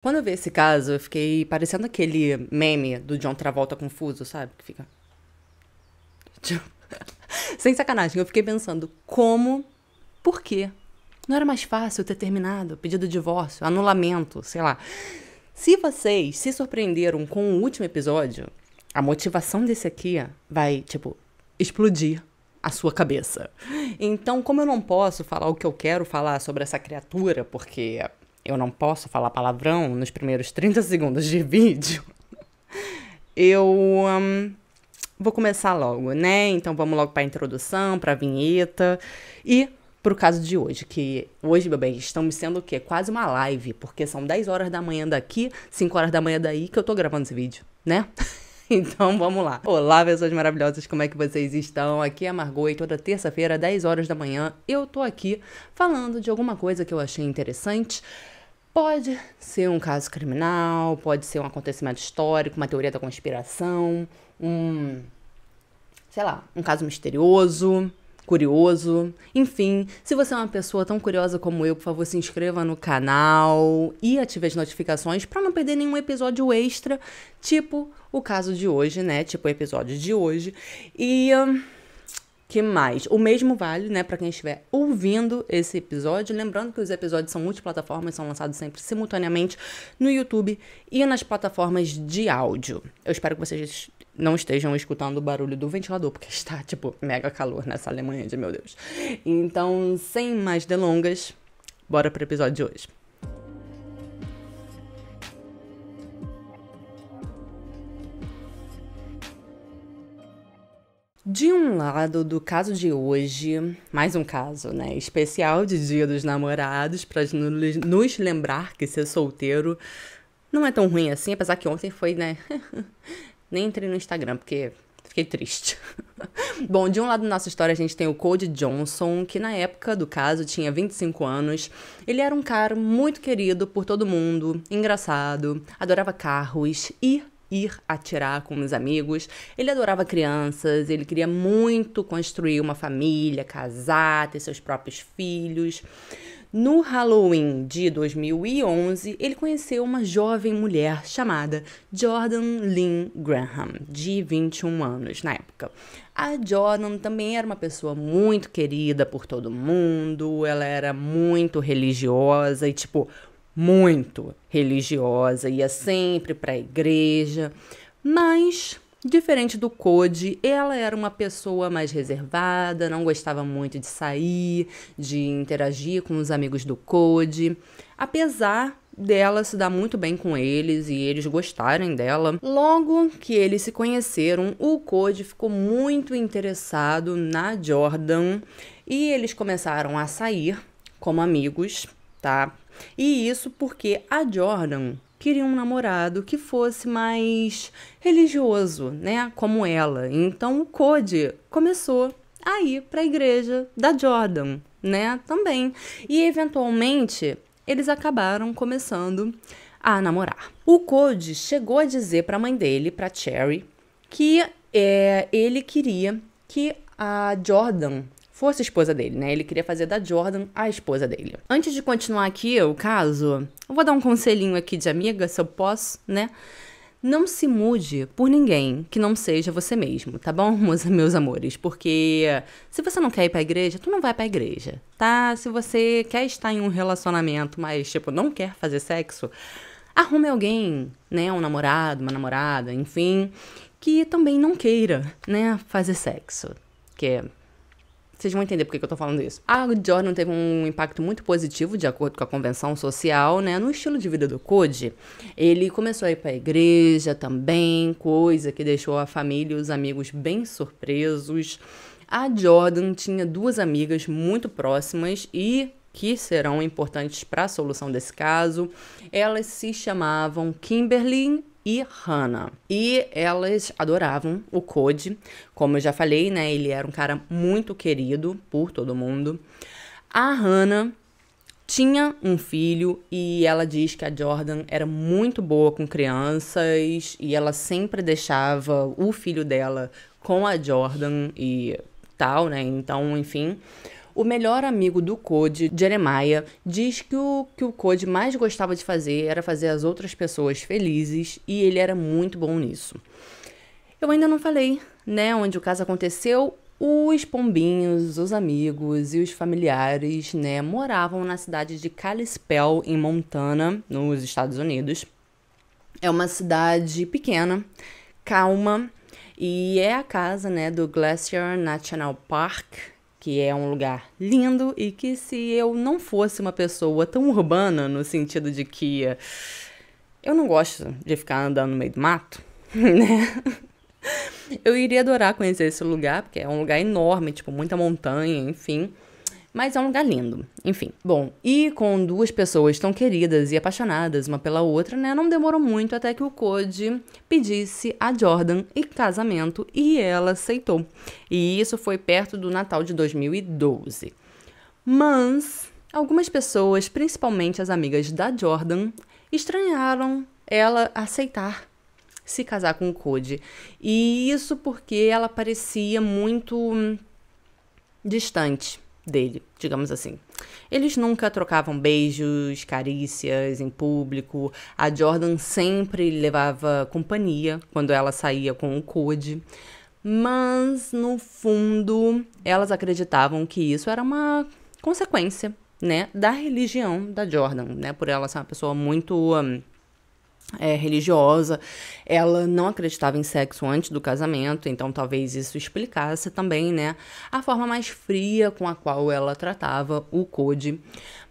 Quando eu vi esse caso, eu fiquei parecendo aquele meme do John Travolta confuso, sabe? Que fica. Sem sacanagem, eu fiquei pensando como, por quê? Não era mais fácil ter terminado, pedido de divórcio, anulamento, sei lá. Se vocês se surpreenderam com o último episódio, a motivação desse aqui vai, explodir a sua cabeça. Então, como eu não posso falar o que eu quero falar sobre essa criatura, porque eu não posso falar palavrão nos primeiros 30 segundos de vídeo, eu vou começar logo, né? Então vamos logo para a introdução, para a vinheta e pro caso de hoje, que hoje, bebê, estamos sendo o quê? Quase uma live, porque são 10 horas da manhã daqui, 5 horas da manhã daí que eu tô gravando esse vídeo, né? Então vamos lá. Olá, pessoas maravilhosas, como é que vocês estão? Aqui é a Margot e toda terça-feira, 10 horas da manhã, eu tô aqui falando de alguma coisa que eu achei interessante. Pode ser um caso criminal, pode ser um acontecimento histórico, uma teoria da conspiração, um caso misterioso, curioso. Enfim, se você é uma pessoa tão curiosa como eu, por favor, se inscreva no canal e ative as notificações para não perder nenhum episódio extra, tipo o caso de hoje, né? Tipo o episódio de hoje. E que mais? O mesmo vale, né, para quem estiver ouvindo esse episódio. Lembrando que os episódios são multiplataformas, são lançados sempre simultaneamente no YouTube e nas plataformas de áudio. Eu espero que vocês não estejam escutando o barulho do ventilador, porque está, mega calor nessa Alemanha de meu Deus. Então, sem mais delongas, bora pro episódio de hoje. De um lado, do caso de hoje, mais um caso, né, especial de Dia dos Namorados, pra nos lembrar que ser solteiro não é tão ruim assim, apesar que ontem foi, né, nem entrei no Instagram, porque fiquei triste. Bom, de um lado da nossa história a gente tem o Cody Johnson, que na época do caso tinha 25 anos. Ele era um cara muito querido por todo mundo, engraçado, adorava carros e ir atirar com os amigos. Ele adorava crianças, ele queria muito construir uma família, casar, ter seus próprios filhos. No Halloween de 2011, ele conheceu uma jovem mulher chamada Jordan Lynn Graham, de 21 anos na época. A Jordan também era uma pessoa muito querida por todo mundo, ela era muito religiosa e, muito religiosa, ia sempre para a igreja, mas, diferente do Cody, ela era uma pessoa mais reservada, não gostava muito de sair, de interagir com os amigos do Cody, apesar dela se dar muito bem com eles e eles gostarem dela. Logo que eles se conheceram, o Cody ficou muito interessado na Jordan e eles começaram a sair como amigos, tá? E isso porque a Jordan queria um namorado que fosse mais religioso, né? Como ela. Então o Cody começou a ir para a igreja da Jordan, né? Também. E eventualmente eles acabaram começando a namorar. O Cody chegou a dizer para a mãe dele, para Cherry, que ele queria que a Jordan fosse a esposa dele, né? Ele queria fazer da Jordan a esposa dele. Antes de continuar aqui o caso, eu vou dar um conselhinho aqui de amiga, se eu posso, né? Não se mude por ninguém que não seja você mesmo, tá bom, meus amores? Porque se você não quer ir pra igreja, tu não vai pra igreja, tá? Se você quer estar em um relacionamento, mas, não quer fazer sexo, arrume alguém, né? Um namorado, uma namorada, enfim, que também não queira, né? Fazer sexo. Que vocês vão entender por que eu tô falando isso. A Jordan teve um impacto muito positivo, de acordo com a convenção social, né? No estilo de vida do Cody, ele começou a ir pra igreja também, coisa que deixou a família e os amigos bem surpresos. A Jordan tinha duas amigas muito próximas e que serão importantes para a solução desse caso. Elas se chamavam Kimberly e Hannah. E elas adoravam o Cody. Como eu já falei, né? Ele era um cara muito querido por todo mundo. A Hannah tinha um filho e ela diz que a Jordan era muito boa com crianças e ela sempre deixava o filho dela com a Jordan e tal, né? Então, enfim, O melhor amigo do Cody, Jeremiah, diz que o Cody mais gostava de fazer era fazer as outras pessoas felizes e ele era muito bom nisso. Eu ainda não falei, né, onde o caso aconteceu. Os pombinhos, os amigos e os familiares, né, moravam na cidade de Kalispell, em Montana, nos Estados Unidos. É uma cidade pequena, calma, e é a casa, né, do Glacier National Park, que é um lugar lindo e que, se eu não fosse uma pessoa tão urbana, no sentido de que eu não gosto de ficar andando no meio do mato, né? Eu iria adorar conhecer esse lugar, porque é um lugar enorme, tipo, muita montanha, enfim. Mas é um lugar lindo, enfim. Bom, e com duas pessoas tão queridas e apaixonadas uma pela outra, né, não demorou muito até que o Cody pedisse a Jordan em casamento e ela aceitou. E isso foi perto do Natal de 2012. Mas algumas pessoas, principalmente as amigas da Jordan, estranharam ela aceitar se casar com o Cody. E isso porque ela parecia muito distante dele, digamos assim. Eles nunca trocavam beijos, carícias em público. A Jordan sempre levava companhia quando ela saía com o Cody. Mas, no fundo, elas acreditavam que isso era uma consequência, né, da religião da Jordan, né, por ela ser uma pessoa muito religiosa. Ela não acreditava em sexo antes do casamento, então talvez isso explicasse também, né, a forma mais fria com a qual ela tratava o Cody.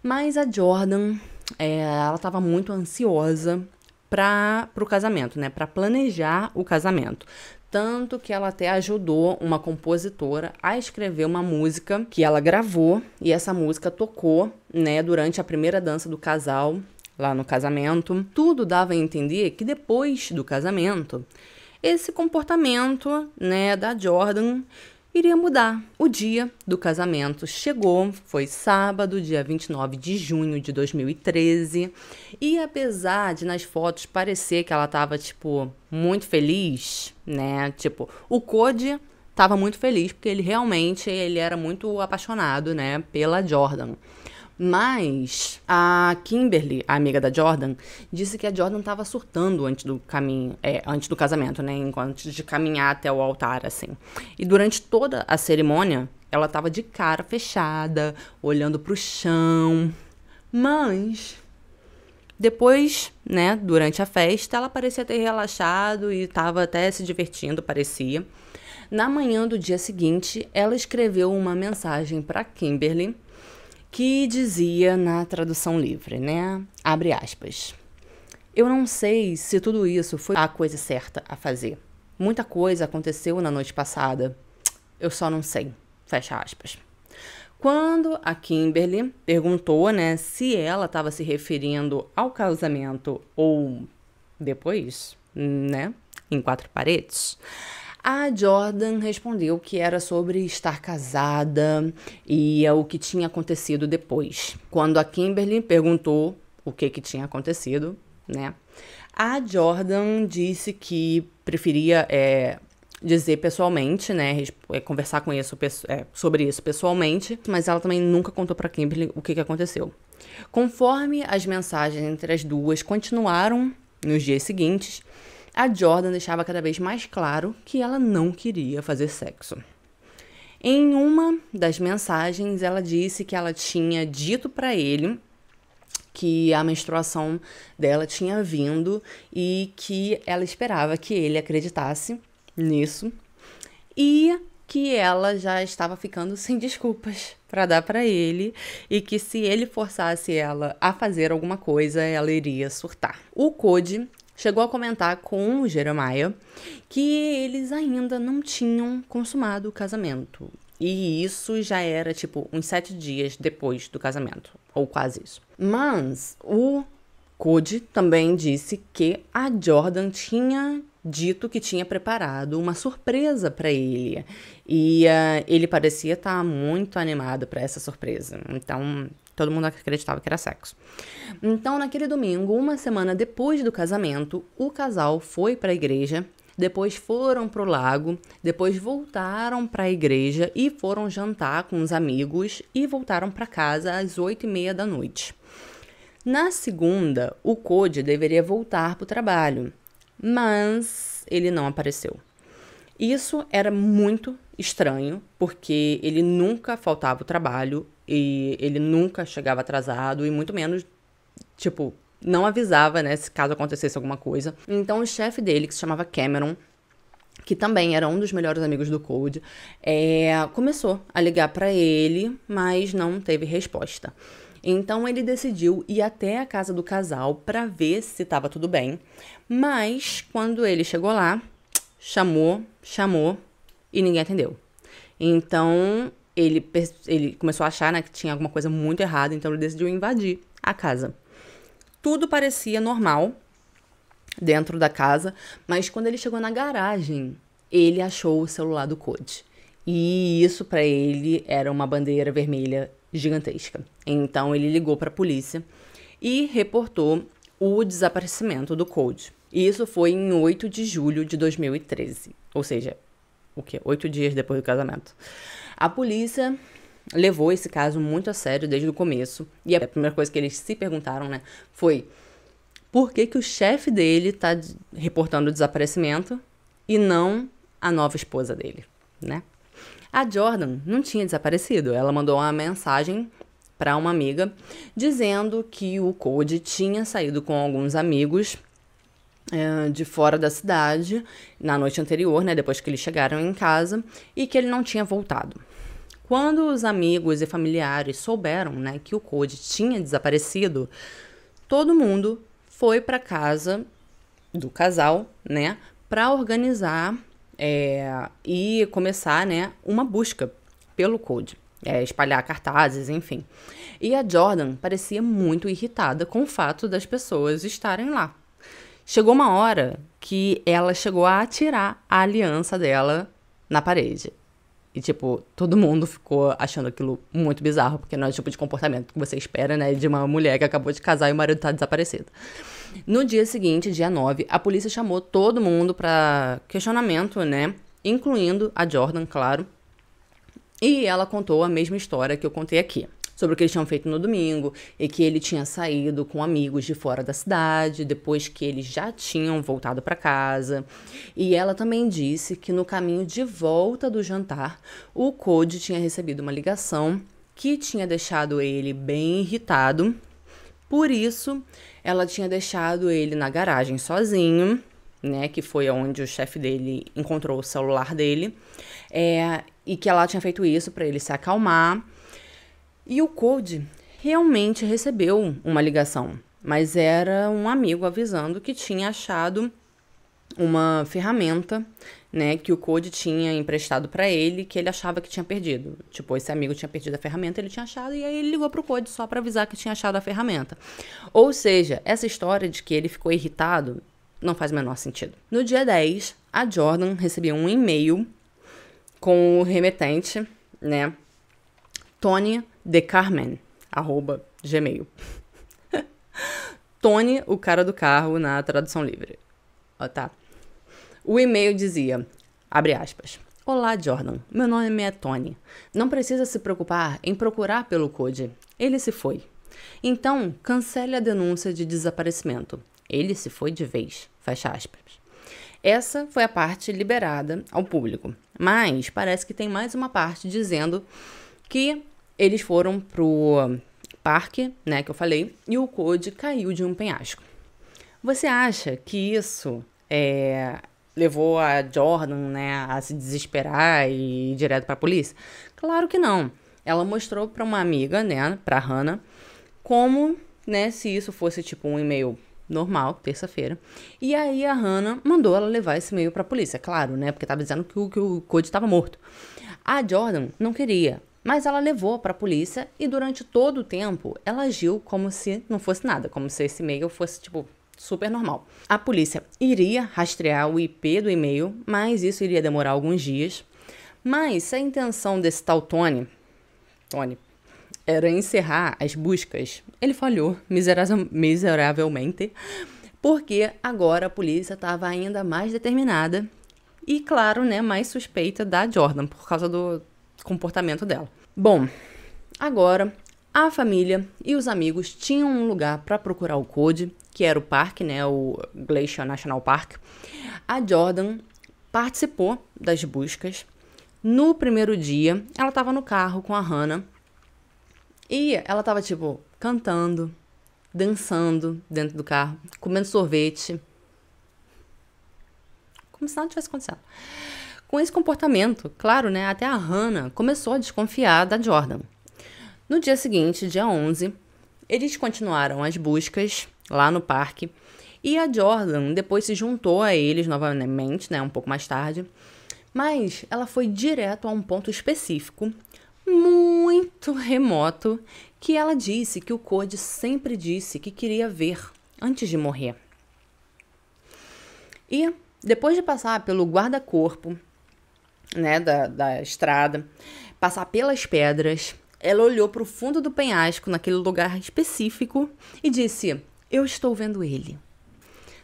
Mas a Jordan, ela estava muito ansiosa para o casamento, né, para planejar o casamento. Tanto que ela até ajudou uma compositora a escrever uma música que ela gravou, e essa música tocou, né, durante a primeira dança do casal, lá no casamento. Tudo dava a entender que depois do casamento, esse comportamento, né, da Jordan iria mudar. O dia do casamento chegou, foi sábado, dia 29 de junho de 2013, e apesar de nas fotos parecer que ela tava, tipo, muito feliz, né, tipo, o Cody tava muito feliz porque ele era muito apaixonado, né, pela Jordan. Mas a Kimberly, a amiga da Jordan, disse que a Jordan estava surtando antes do casamento, né? Antes de caminhar até o altar, assim. E durante toda a cerimônia, ela estava de cara fechada, olhando pro chão. Mas depois, né, durante a festa, ela parecia ter relaxado e estava até se divertindo, parecia. Na manhã do dia seguinte, ela escreveu uma mensagem para Kimberly, que dizia na tradução livre, né? Abre aspas. Eu não sei se tudo isso foi a coisa certa a fazer. Muita coisa aconteceu na noite passada. Eu só não sei. Fecha aspas. Quando a Kimberly perguntou, né, se ela estava se referindo ao casamento ou depois, né, em quatro paredes, a Jordan respondeu que era sobre estar casada e o que tinha acontecido depois. Quando a Kimberly perguntou o que tinha acontecido, né, a Jordan disse que preferia dizer pessoalmente, né, conversar com isso, sobre isso pessoalmente, mas ela também nunca contou para Kimberly o que aconteceu. Conforme as mensagens entre as duas continuaram nos dias seguintes, a Jordan deixava cada vez mais claro que ela não queria fazer sexo. Em uma das mensagens, ela disse que ela tinha dito para ele que a menstruação dela tinha vindo e que ela esperava que ele acreditasse nisso e que ela já estava ficando sem desculpas para dar para ele e que se ele forçasse ela a fazer alguma coisa, ela iria surtar. O Cody chegou a comentar com o Jeremiah que eles ainda não tinham consumado o casamento. E isso já era, tipo, uns 7 dias depois do casamento. Ou quase isso. Mas o Cody também disse que a Jordan tinha dito que tinha preparado uma surpresa para ele. E ele parecia estar muito animado para essa surpresa. Então, todo mundo acreditava que era sexo. Então, naquele domingo, uma semana depois do casamento, o casal foi para a igreja, depois foram pro lago, depois voltaram para a igreja e foram jantar com os amigos e voltaram para casa às 8h30 da noite. Na segunda, o Cody deveria voltar para o trabalho, mas ele não apareceu. Isso era muito estranho, porque ele nunca faltava o trabalho e ele nunca chegava atrasado e muito menos, tipo, não avisava, né, se caso acontecesse alguma coisa. Então o chefe dele, que se chamava Cameron, que também era um dos melhores amigos do Cody, começou a ligar para ele, mas não teve resposta. Então ele decidiu ir até a casa do casal para ver se estava tudo bem, mas quando ele chegou lá, chamou e ninguém atendeu. Então ele começou a achar, né, que tinha alguma coisa muito errada, então ele decidiu invadir a casa. Tudo parecia normal dentro da casa, mas quando ele chegou na garagem, ele achou o celular do Cody. E isso para ele era uma bandeira vermelha gigantesca. Então ele ligou para a polícia e reportou o desaparecimento do Cody. E isso foi em 8 de julho de 2013. Ou seja, 8 dias depois do casamento. A polícia levou esse caso muito a sério desde o começo. E a primeira coisa que eles se perguntaram, né, foi por que o chefe dele tá reportando o desaparecimento e não a nova esposa dele, né? A Jordan não tinha desaparecido. Ela mandou uma mensagem para uma amiga dizendo que o Cody tinha saído com alguns amigos de fora da cidade na noite anterior, né, depois que eles chegaram em casa, e que ele não tinha voltado. Quando os amigos e familiares souberam, né, que o Cody tinha desaparecido, todo mundo foi para casa do casal, né, para organizar e começar, né, uma busca pelo Cody, espalhar cartazes, enfim. E a Jordan parecia muito irritada com o fato das pessoas estarem lá. Chegou uma hora que ela chegou a atirar a aliança dela na parede. E, tipo, todo mundo ficou achando aquilo muito bizarro, porque não é o tipo de comportamento que você espera, né, de uma mulher que acabou de casar e o marido tá desaparecido. No dia seguinte, dia 9, a polícia chamou todo mundo pra questionamento, né, incluindo a Jordan, claro. E ela contou a mesma história que eu contei aqui, sobre o que eles tinham feito no domingo e que ele tinha saído com amigos de fora da cidade, depois que eles já tinham voltado para casa. E ela também disse que no caminho de volta do jantar, o Cody tinha recebido uma ligação que tinha deixado ele bem irritado. Por isso, ela tinha deixado ele na garagem sozinho, né, que foi onde o chefe dele encontrou o celular dele, e que ela tinha feito isso para ele se acalmar. E o Cody realmente recebeu uma ligação, mas era um amigo avisando que tinha achado uma ferramenta, né, que o Cody tinha emprestado para ele, que ele achava que tinha perdido. Tipo, esse amigo tinha perdido a ferramenta, ele tinha achado, e aí ele ligou pro Cody só para avisar que tinha achado a ferramenta. Ou seja, essa história de que ele ficou irritado não faz o menor sentido. No dia 10, a Jordan recebeu um e-mail com o remetente, né, Tony de Carmen, @gmail. Tony, o cara do carro, na tradução livre. Tá. O e-mail dizia, abre aspas, olá, Jordan, meu nome é Tony. Não precisa se preocupar em procurar pelo Cody. Ele se foi. Então, cancele a denúncia de desaparecimento. Ele se foi de vez. Fecha aspas. Essa foi a parte liberada ao público. Mas parece que tem mais uma parte dizendo que eles foram pro parque, né, que eu falei, e o Cody caiu de um penhasco. Você acha que isso levou a Jordan, né, a se desesperar e ir direto pra polícia? Claro que não. Ela mostrou pra uma amiga, né, pra Hannah, como, né, se isso fosse tipo um e-mail normal, terça-feira. E aí a Hannah mandou ela levar esse e-mail pra polícia, claro, né, porque tava dizendo que o Cody estava morto. A Jordan não queria, mas ela levou para a polícia e durante todo o tempo ela agiu como se não fosse nada, como se esse e-mail fosse, tipo, super normal. A polícia iria rastrear o IP do e-mail, mas isso iria demorar alguns dias. Mas se a intenção desse tal Tony era encerrar as buscas, ele falhou miseravelmente, porque agora a polícia estava ainda mais determinada e, claro, né, mais suspeita da Jordan por causa do comportamento dela. Bom, agora a família e os amigos tinham um lugar para procurar o Cody, que era o parque, né, o Glacier National Park. A Jordan participou das buscas. No primeiro dia, ela estava no carro com a Hannah e ela estava, tipo, cantando, dançando dentro do carro, comendo sorvete, como se nada tivesse acontecendo. Com esse comportamento, claro, né, até a Hannah começou a desconfiar da Jordan. No dia seguinte, dia 11, eles continuaram as buscas lá no parque e a Jordan depois se juntou a eles novamente, né, um pouco mais tarde, mas ela foi direto a um ponto específico, muito remoto, que ela disse que o Cody sempre disse que queria ver antes de morrer. E depois de passar pelo guarda-corpo, né, da estrada, passar pelas pedras, ela olhou para o fundo do penhasco, naquele lugar específico, e disse: eu estou vendo ele.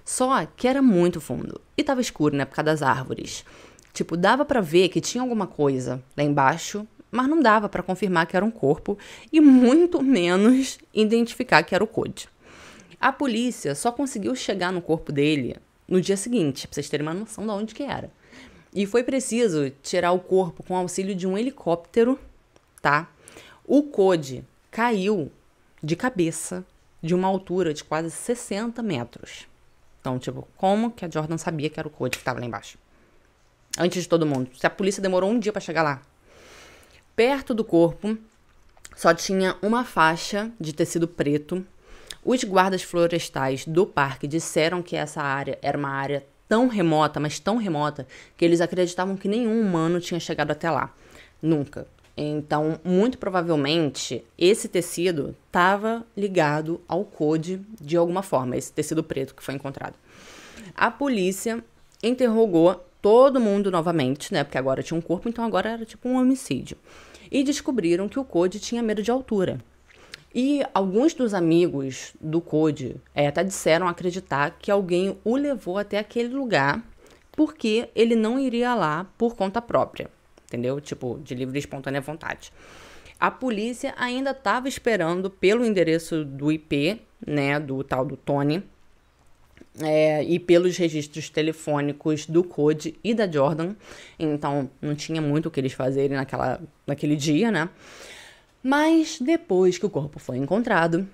Só que era muito fundo e estava escuro, né, por causa das árvores. Tipo, dava para ver que tinha alguma coisa lá embaixo, mas não dava para confirmar que era um corpo e muito menos identificar que era o Cody. A polícia só conseguiu chegar no corpo dele no dia seguinte, para vocês terem uma noção de onde que era. E foi preciso tirar o corpo com auxílio de um helicóptero, tá? O Cody caiu de cabeça de uma altura de quase 60 metros. Então, tipo, como que a Jordan sabia que era o Cody que estava lá embaixo? Antes de todo mundo. Se a polícia demorou um dia para chegar lá. Perto do corpo, só tinha uma faixa de tecido preto. Os guardas florestais do parque disseram que essa área era uma área tão remota, mas tão remota, que eles acreditavam que nenhum humano tinha chegado até lá. Nunca. Então, muito provavelmente, esse tecido estava ligado ao Cody de alguma forma, esse tecido preto que foi encontrado. A polícia interrogou todo mundo novamente, né? Porque agora tinha um corpo, então agora era tipo um homicídio. E descobriram que o Cody tinha medo de altura. E alguns dos amigos do Cody até disseram acreditar que alguém o levou até aquele lugar porque ele não iria lá por conta própria. Entendeu? Tipo, de livre e espontânea vontade. A polícia ainda estava esperando pelo endereço do IP, né, do tal do Tony, e pelos registros telefônicos do Cody e da Jordan. Então, não tinha muito o que eles fazerem naquele dia, né? Mas, depois que o corpo foi encontrado,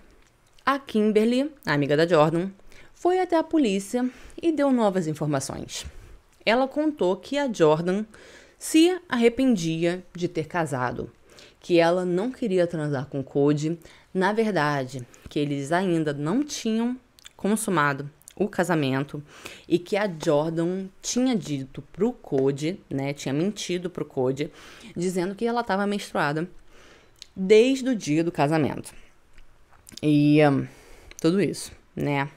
a Kimberly, a amiga da Jordan, foi até a polícia e deu novas informações. Ela contou que a Jordan se arrependia de ter casado, que ela não queria transar com o Cody, na verdade, que eles ainda não tinham consumado o casamento e que a Jordan tinha dito pro Cody, né, tinha mentido pro Cody, dizendo que ela estava menstruada desde o dia do casamento. E tudo isso, né?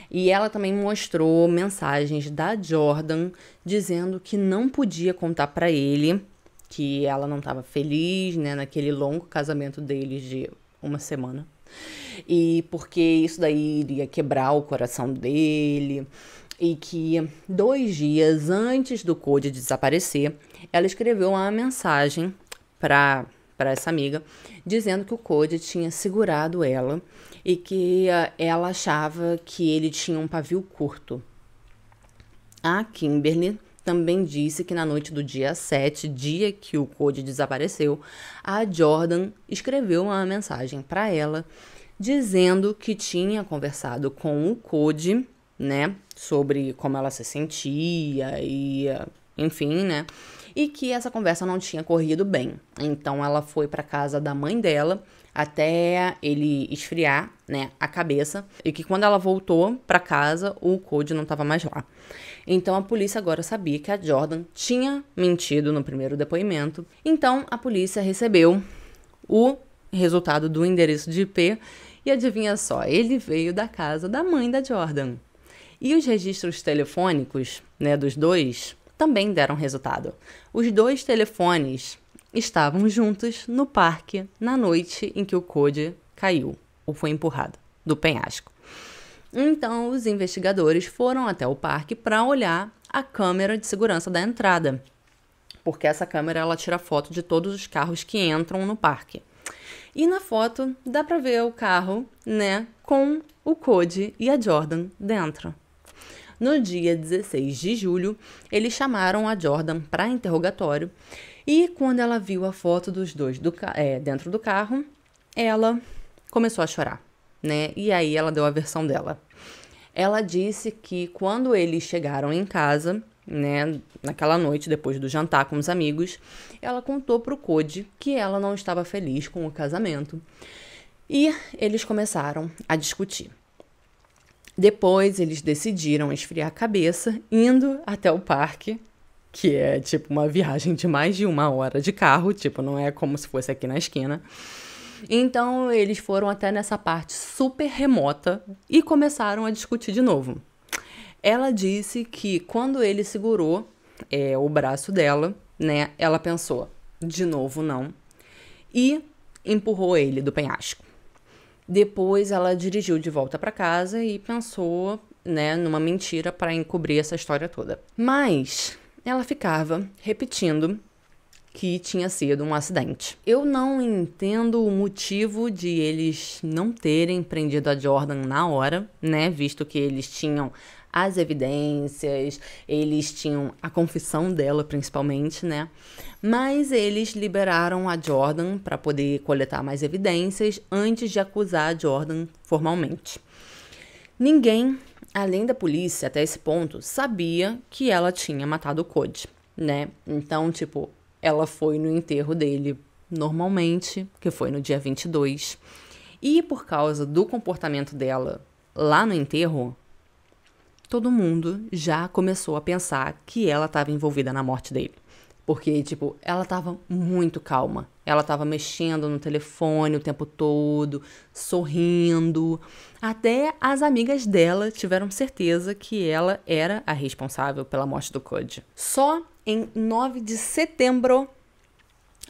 E ela também mostrou mensagens da Jordan dizendo que não podia contar pra ele que ela não estava feliz, né, naquele longo casamento deles de uma semana. E porque isso daí iria quebrar o coração dele. E que 2 dias antes do Cody desaparecer, ela escreveu uma mensagem para essa amiga, dizendo que o Cody tinha segurado ela e que ela achava que ele tinha um pavio curto. A Kimberly também disse que na noite do dia 7, dia que o Cody desapareceu, a Jordan escreveu uma mensagem para ela, dizendo que tinha conversado com o Cody, né, sobre como ela se sentia e, enfim, né, e que essa conversa não tinha corrido bem. Então, ela foi para casa da mãe dela até ele esfriar, né, a cabeça, e que quando ela voltou para casa, o Cody não estava mais lá. Então, a polícia agora sabia que a Jordan tinha mentido no primeiro depoimento. Então, a polícia recebeu o resultado do endereço de IP e adivinha só, ele veio da casa da mãe da Jordan. E os registros telefônicos, né, dos dois também deram resultado. Os 2 telefones estavam juntos no parque na noite em que o Cody caiu ou foi empurrado do penhasco. Então, os investigadores foram até o parque para olhar a câmera de segurança da entrada, porque essa câmera ela tira foto de todos os carros que entram no parque. E na foto dá para ver o carro, né, com o Cody e a Jordan dentro. No dia 16 de julho, eles chamaram a Jordan para interrogatório e quando ela viu a foto dos dois dentro do carro, ela começou a chorar, né? E aí ela deu a versão dela. Ela disse que quando eles chegaram em casa, né, naquela noite depois do jantar com os amigos, ela contou pro Cody que ela não estava feliz com o casamento. E eles começaram a discutir. Depois, eles decidiram esfriar a cabeça, indo até o parque, que é, tipo, uma viagem de mais de 1 hora de carro, tipo, não é como se fosse aqui na esquina. Então, eles foram até nessa parte super remota e começaram a discutir de novo. Ela disse que quando ele segurou o braço dela, né, ela pensou, de novo não, e empurrou ele do penhasco. Depois ela dirigiu de volta para casa e pensou, né, numa mentira para encobrir essa história toda. Mas ela ficava repetindo que tinha sido um acidente. Eu não entendo o motivo de eles não terem prendido a Jordan na hora, né, visto que eles tinham as evidências, eles tinham a confissão dela principalmente, né? Mas eles liberaram a Jordan para poder coletar mais evidências antes de acusar a Jordan formalmente. Ninguém, além da polícia até esse ponto, sabia que ela tinha matado o Cody, né? Então, tipo, ela foi no enterro dele normalmente, que foi no dia 22. E por causa do comportamento dela lá no enterro, todo mundo já começou a pensar que ela estava envolvida na morte dele. Porque, tipo, ela estava muito calma. Ela estava mexendo no telefone o tempo todo, sorrindo. Até as amigas dela tiveram certeza que ela era a responsável pela morte do Cody. Só em 9 de setembro,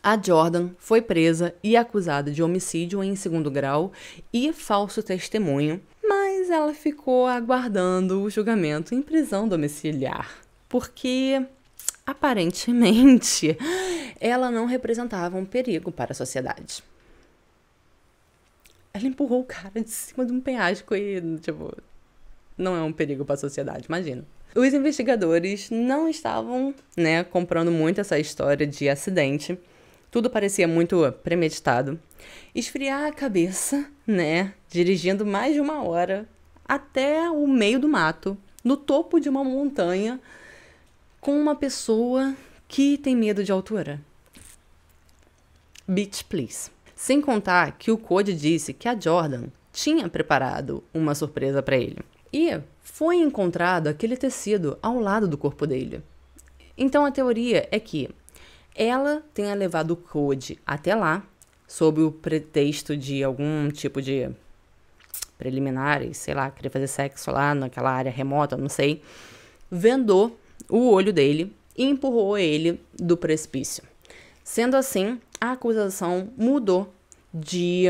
a Jordan foi presa e acusada de homicídio em 2º grau e falso testemunho. Mas ela ficou aguardando o julgamento em prisão domiciliar, porque aparentemente ela não representava um perigo para a sociedade. Ela empurrou o cara de cima de um penhasco e, tipo, não é um perigo para a sociedade, imagina. Os investigadores não estavam, né, comprando muito essa história de acidente. Tudo parecia muito premeditado. Esfriar a cabeça, né, dirigindo mais de 1 hora até o meio do mato, no topo de uma montanha, com uma pessoa que tem medo de altura. Bitch, please. Sem contar que o Cody disse que a Jordan tinha preparado uma surpresa para ele. E foi encontrado aquele tecido ao lado do corpo dele. Então a teoria é que ela tenha levado o Cody até lá, sob o pretexto de algum tipo de preliminares, sei lá, queria fazer sexo lá naquela área remota, não sei, vendou o olho dele e empurrou ele do precipício. Sendo assim, a acusação mudou de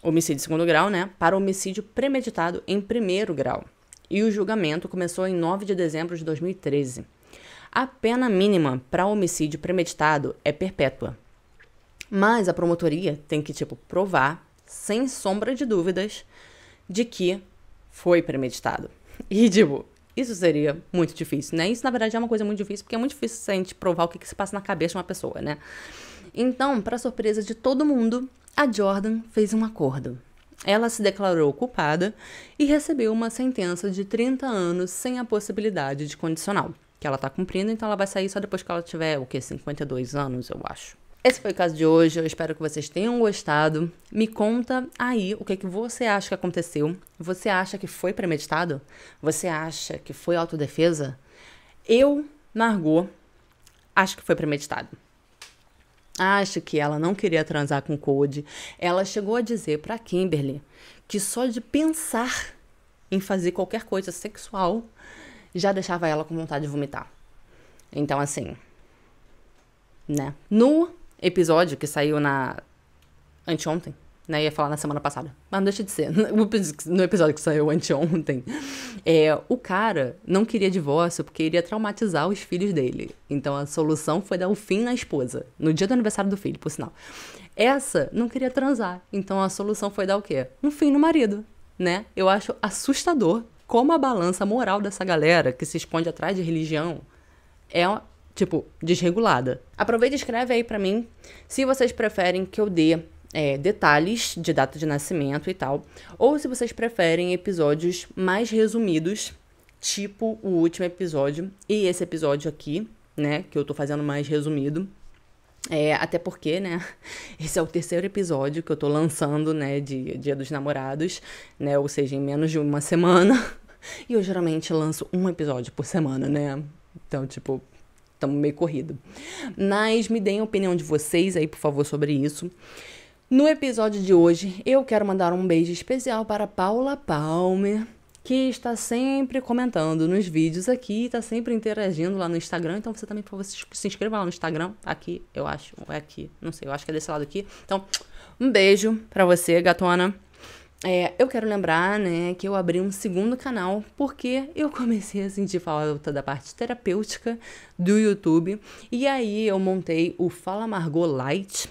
homicídio em 2º grau, né, para homicídio premeditado em 1º grau. E o julgamento começou em 9 de dezembro de 2013. A pena mínima para homicídio premeditado é perpétua. Mas a promotoria tem que, provar, sem sombra de dúvidas, de que foi premeditado. E, isso seria muito difícil, né? Isso, na verdade, é uma coisa muito difícil, porque é muito difícil a gente provar o que se passa na cabeça de uma pessoa, né? Então, para surpresa de todo mundo, a Jordan fez um acordo. Ela se declarou culpada e recebeu uma sentença de 30 anos sem a possibilidade de condicional, que ela tá cumprindo, então ela vai sair só depois que ela tiver, 52 anos, eu acho. Esse foi o caso de hoje, eu espero que vocês tenham gostado. Me conta aí o que você acha que aconteceu. Você acha que foi premeditado? Você acha que foi autodefesa? Eu, Margot, acho que foi premeditado. Acho que ela não queria transar com o Cody. Ela chegou a dizer pra Kimberly que só de pensar em fazer qualquer coisa sexual já deixava ela com vontade de vomitar. Então, assim, né? No episódio que saiu anteontem, né? Ia falar na semana passada, mas não deixa de ser. No episódio que saiu anteontem, o cara não queria divórcio porque iria traumatizar os filhos dele. Então a solução foi dar o fim na esposa, no dia do aniversário do filho, por sinal. Essa não queria transar, então a solução foi dar o quê? Um fim no marido, né? Eu acho assustador como a balança moral dessa galera que se esconde atrás de religião é, tipo, desregulada. Aproveita e escreve aí pra mim se vocês preferem que eu dê detalhes de data de nascimento e tal, ou se vocês preferem episódios mais resumidos, tipo o último episódio e esse episódio aqui, né, que eu tô fazendo mais resumido. Até porque, né, esse é o terceiro episódio que eu tô lançando, né, de Dia dos Namorados, né, ou seja, em menos de uma semana. E eu geralmente lanço um episódio por semana, né, então, tipo, estamos meio corrido. Mas me deem a opinião de vocês aí, por favor, sobre isso. No episódio de hoje, eu quero mandar um beijo especial para Paula Palmer, que está sempre comentando nos vídeos aqui, está sempre interagindo lá no Instagram. Então você também, por favor, se inscreva lá no Instagram, aqui, eu acho, ou é aqui, não sei, eu acho que é desse lado aqui. Então, um beijo pra você, gatona. Eu quero lembrar, né, que eu abri um segundo canal porque eu comecei a sentir falta da parte terapêutica do YouTube. E aí eu montei o Fala Margot Light.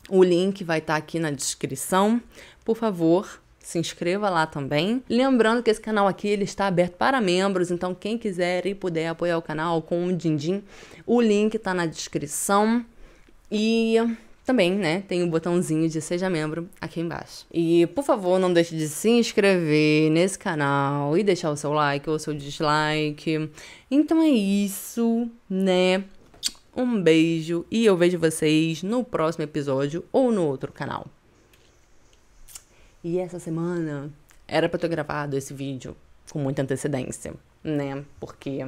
O link vai estar aqui na descrição. Por favor, se inscreva lá também. Lembrando que esse canal aqui ele está aberto para membros, então quem quiser e puder apoiar o canal com o din-din, o link está na descrição. E também, né, tem o botãozinho de Seja Membro aqui embaixo. E, por favor, não deixe de se inscrever nesse canal e deixar o seu like ou o seu dislike. Então é isso, né? Um beijo e eu vejo vocês no próximo episódio ou no outro canal. E essa semana era pra eu ter gravado esse vídeo com muita antecedência, né? Porque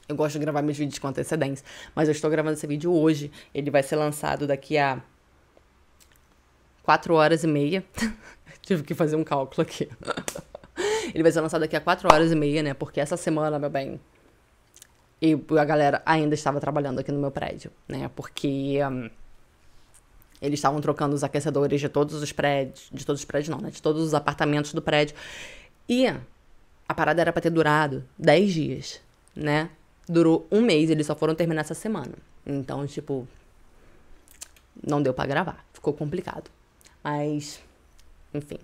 eu gosto de gravar meus vídeos com antecedência. Mas eu estou gravando esse vídeo hoje. Ele vai ser lançado daqui a 4h30. Tive que fazer um cálculo aqui. Ele vai ser lançado daqui a 4h30, né? Porque essa semana, meu bem, e a galera ainda estava trabalhando aqui no meu prédio, né? Porque eles estavam trocando os aquecedores de todos os prédios. De todos os prédios não, né? De todos os apartamentos do prédio. E a parada era pra ter durado 10 dias, né? Durou um mês, eles só foram terminar essa semana. Então, tipo, não deu pra gravar. Ficou complicado. Mas, enfim.